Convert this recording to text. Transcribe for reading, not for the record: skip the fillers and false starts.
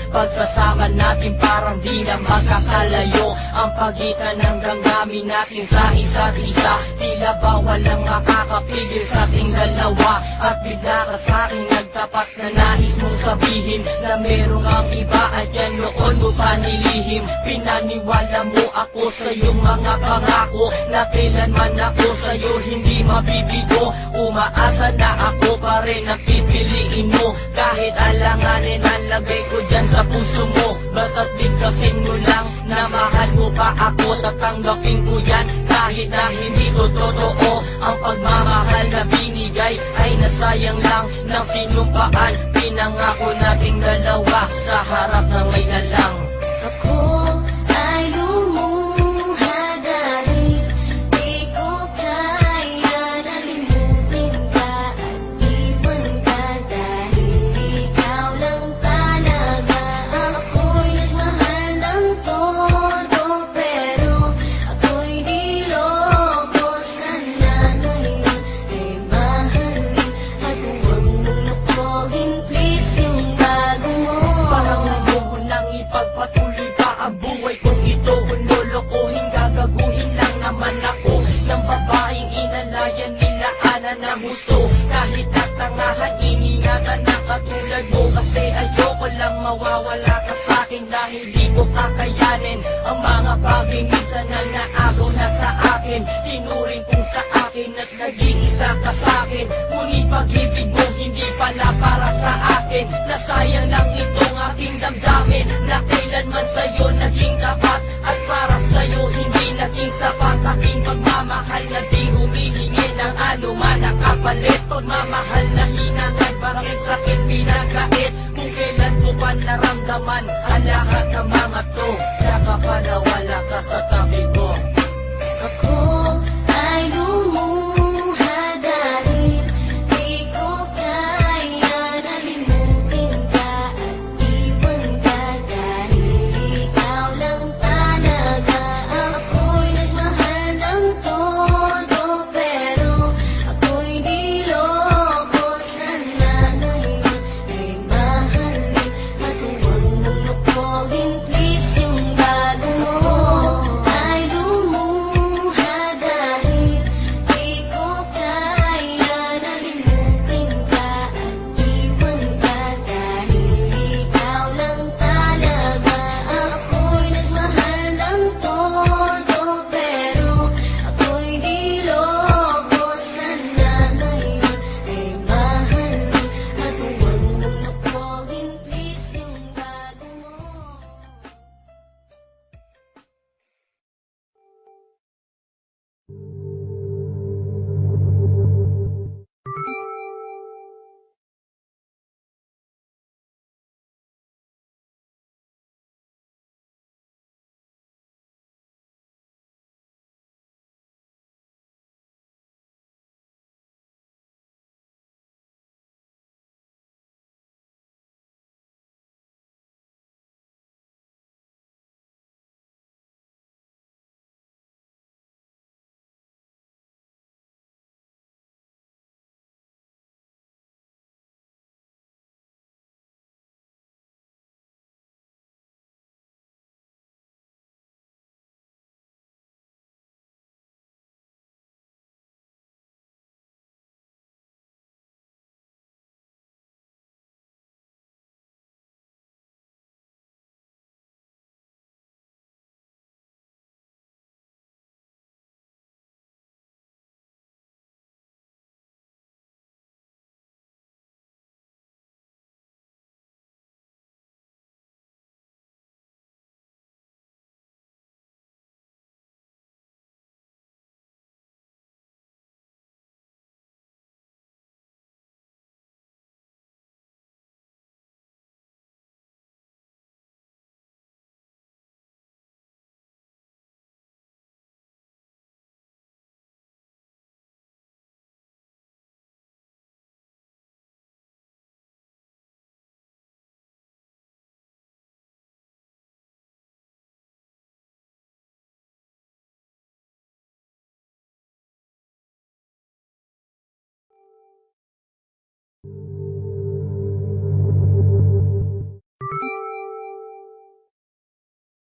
Pagsasama natin parang di na magkakalayo ang pagitan ng damdamin natin sa isa't isa. Tila ba walang makakapigil sa ating dalawa. At bigla ka sa'kin nagtapat na nais mong sabihin na merong ang iba at yan noon mo pa nilihim. Pinaniwala mo ako sa iyong mga pangako na kailanman ako sa'yo hindi mabibigo. Umaasa na ako pa rin ang pipiliin mo kahit alanganin ang lagay ko dyan sa puso mo. Bata't bigkasin mo lang na mahal mo pa ako. Tatanggapin ko yan kahit na hindi to totoo. Ang pagmamahal na binigay ay nasayang lang ng sinumpaan. Pinangako nating dalawa sa harap ng may alang. Ako ay lumuha dahil di ko kaya nalimutin ka at iwan ka dahil ikaw lang talaga. Ako'y nagmahal ng todo pero ako'y niloko. Sana ngayon ay mahalin at huwag mong napohin please yung bago mo. Parang ayoko nang ipagpatuloy pa ang buhay kong ito. Kung lolokohin, gagaguhin lang naman ako ng babaeng inalayan nila ana na gusto. Kahit tatangahan, iningatan na katulad mo. Kasi ayoko lang mawawala ka sa'kin dahil di ko kakayanin ang mga bagay minsan na naagaw na sa akin. Tinuring kong sa akin at naging isa ka sa'kin. Ngunit pag-ibig mo hindi pala para sa akin. Nasayang lang itong aking damdamin na kailanman sa'yo naging tapat. At para sa'yo hindi naging sapat. Aking pagmamahal na di humihingi ng anuman na kapalit. Pagmamahal na hinangad parang sakit pinagkait. Kung kailan ko pa naramdaman ang lahat ng mga to, saka pa nawala ka sa